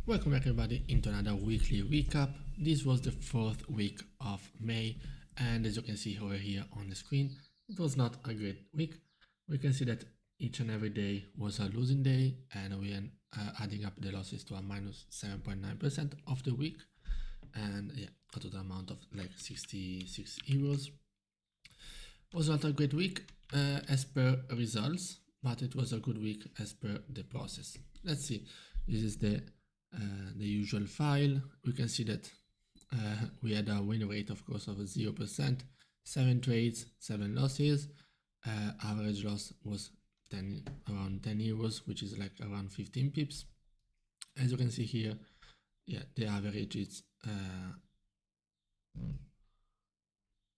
Welcome everybody into another weekly recap. This was the 4th week of May, and as you can see over here on the screen, it was not a great week. We can see that each and every day was a losing day, and we are adding up the losses to a minus 7.9% of the week, and yeah, a total amount of like 66 euros. Was not a great week as per results, but it was a good week as per the process. Let's see. This is the usual file. We can see that we had a win rate, of course, of 0%, 7 trades, 7 losses. Average loss was around 10 euros, which is like around 15 pips. As you can see here, yeah, the average is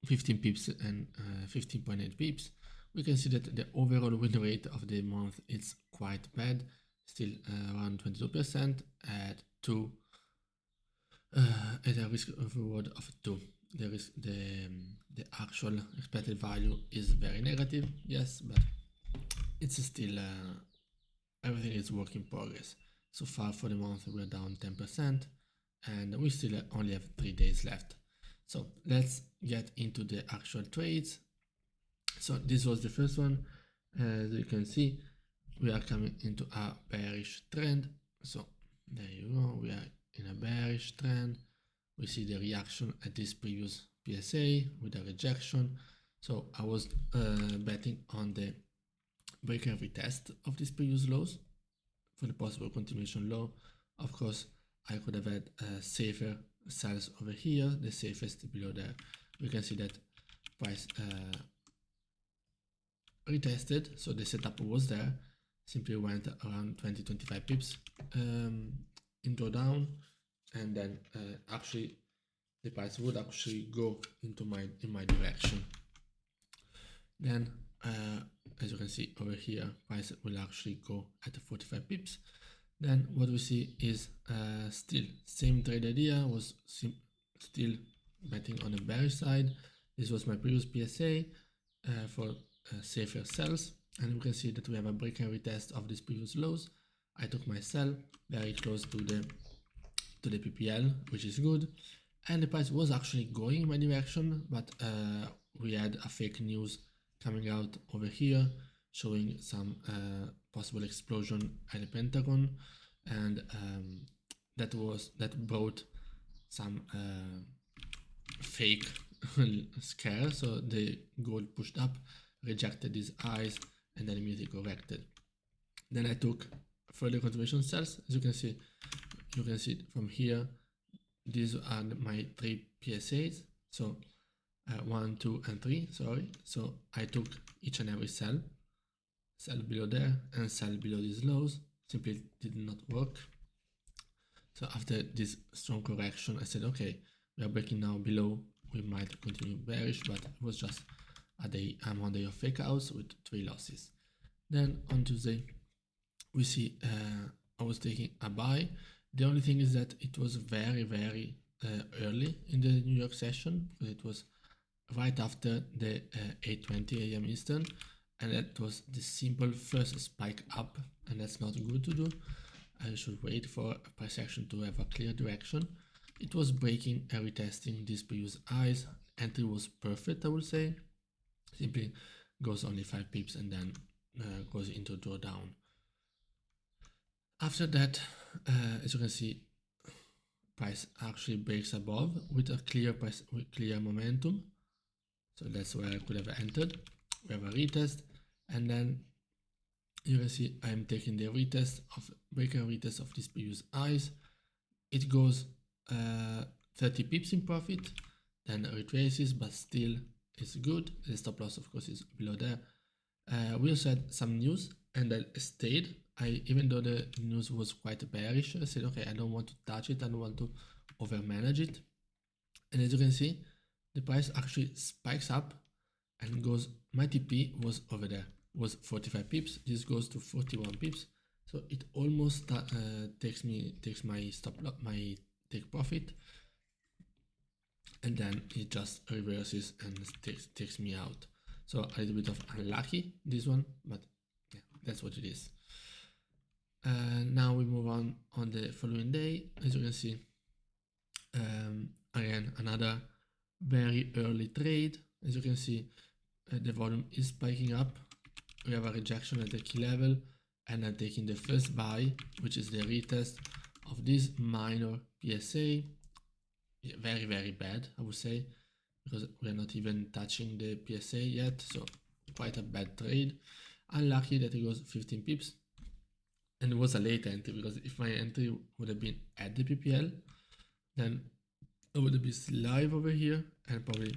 15 pips and 15.8 pips. We can see that the overall win rate of the month is quite bad, still around 22% at a risk of reward of 2. The actual expected value is very negative, yes, but it's still everything is work in progress. So far for the month we're down 10%, and we still only have 3 days left. So let's get into the actual trades. So this was the first one. As you can see, we are coming into a bearish trend. So there you go, we are in a bearish trend. We see the reaction at this previous PSA with a rejection. So I was betting on the break and retest of these previous lows for the possible continuation low. Of course, I could have had safer sells over here, the safest below there. We can see that price retested, so the setup was there, simply went around 20-25 pips in drawdown, and then actually the price would actually go into in my direction. Then as you can see over here, price will actually go at 45 pips. Then what we see is still same trade idea, was still betting on the bearish side. This was my previous PSA for safer sells, and we can see that we have a break and retest of these previous lows. I took my sell very close to the PPL, which is good, and the price was actually going in my direction, but we had a fake news coming out over here showing some possible explosion at the Pentagon, and that brought some fake scare. So the gold pushed up, rejected these highs, and then immediately corrected. Then I took further confirmation sells. As you can see from here, these are my 3 PSAs. So 1, 2, and 3. Sorry. So I took each and every sell below there and sell below these lows. Simply did not work. So after this strong correction, I said, okay, we are breaking now below. We might continue bearish, but it was just a day. I'm on day of fake outs with 3 losses. Then on Tuesday, we see I was taking a buy. The only thing is that it was very, very early in the New York session, because it was right after the 8:20 a.m. Eastern, and that was the simple first spike up, and that's not good to do. I should wait for a price action to have a clear direction. It was breaking and retesting these previous highs. Entry was perfect, I would say. Simply goes only 5 pips and then goes into drawdown. After that, as you can see, price actually breaks above with a clear momentum. So that's where I could have entered. We have a retest, and then you can see I'm taking the break and retest of these previous highs. It goes 30 pips in profit, then retraces, but still it's good. The stop loss, of course, is below there. We also had some news, and I stayed. Even though the news was quite bearish, I said, okay, I don't want to touch it. I don't want to overmanage it. And as you can see, the price actually spikes up and goes. My TP was over there, was 45 pips. This goes to 41 pips. So it almost takes my stop loss, my take profit, and then it just reverses and takes me out. So a little bit of unlucky this one, but yeah, that's what it is. Now we move on the following day. As you can see, again, another very early trade. As you can see, the volume is spiking up. We have a rejection at the key level, and I'm taking the first buy, which is the retest of this minor PSA. Yeah, very, very bad, I would say, because we're not even touching the PSA yet, so quite a bad trade. Unlucky that it goes 15 pips, and it was a late entry, because if my entry would have been at the PPL, then it would have been live over here, and probably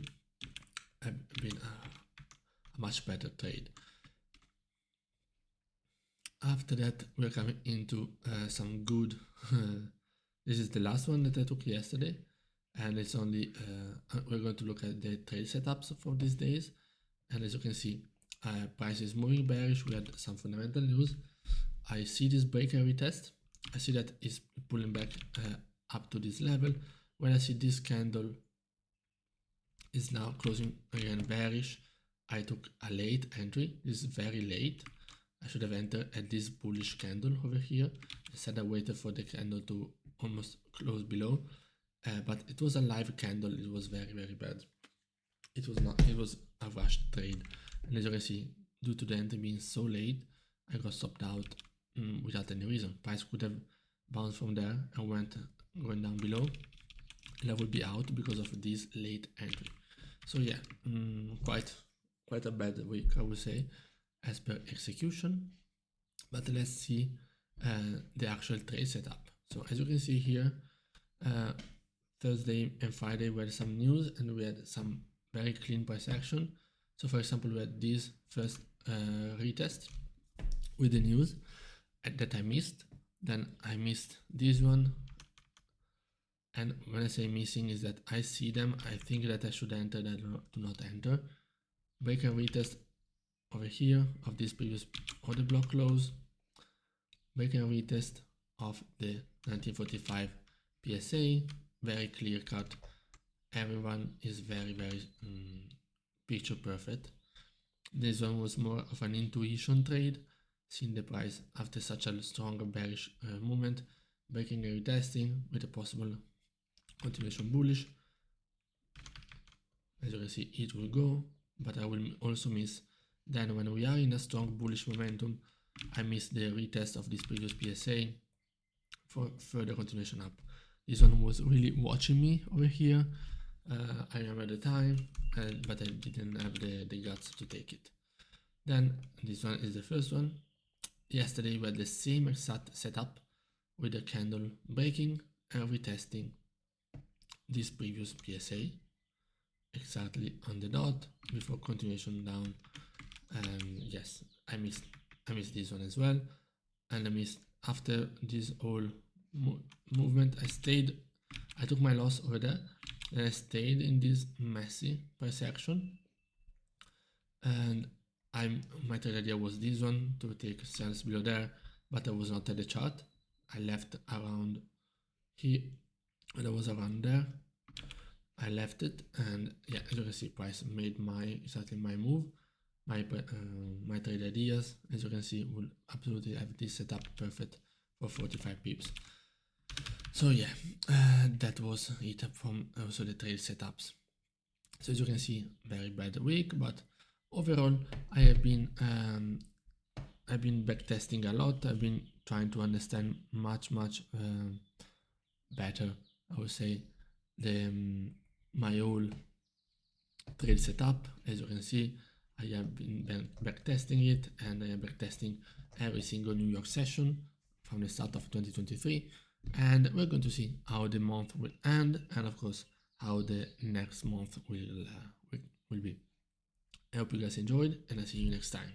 have been a much better trade. After that, we're coming into some good. This is the last one that I took yesterday, and it's only we're going to look at the trade setups for these days. And as you can see, price is moving bearish. We had some fundamental news. I see this break and retest. I see that it's pulling back up to this level. When I see this candle is now closing again bearish, I took a late entry. This is very late. I should have entered at this bullish candle over here. Instead I waited for the candle to almost close below, but it was a live candle. It was very, very bad. It was not, it was a rushed trade. And as you can see, due to the entry being so late, I got stopped out without any reason. Price could have bounced from there and went going down below, and I would be out because of this late entry. So yeah, quite a bad week, I would say, as per execution. But let's see the actual trade setup. So as you can see here, Thursday and Friday we had some news, and we had some very clean price action. So for example, we had this first retest with the news that I missed. Then I missed this one. And when I say missing, is that I see them, I think that I should enter, that I do not enter. Break and retest over here of this previous order block close. Break and retest of the 1945 PSA, very clear cut. Everyone is very, very picture perfect. This one was more of an intuition trade, seeing the price after such a strong bearish movement, breaking and retesting with a possible continuation bullish. As you can see, it will go, but I will also miss. Then when we are in a strong bullish momentum, I miss the retest of this previous PSA for further continuation up. This one was really watching me over here. I remember the time, but I didn't have the guts to take it. Then this one is the first one. Yesterday we had the same exact setup with the candle breaking and retesting this previous PSA exactly on the dot before continuation down. And yes, I missed this one as well, and I missed after this whole movement. I took my loss over there, and I stayed in this messy price action. And my trade idea was this one, to take sells below there, but I was not at the chart. I left around here, and I was around there. I left it, and yeah, as you can see, price made exactly my move. My trade ideas, as you can see, will absolutely have this setup perfect for 45 pips. So yeah, that was it from also the trade setups. So as you can see, very bad week, but overall I have been backtesting a lot. I've been trying to understand much better, I would say, my whole trade setup. As you can see, I have been backtesting it, and I am backtesting every single New York session from the start of 2023, and we're going to see how the month will end, and of course how the next month will be. I hope you guys enjoyed, and I'll see you next time.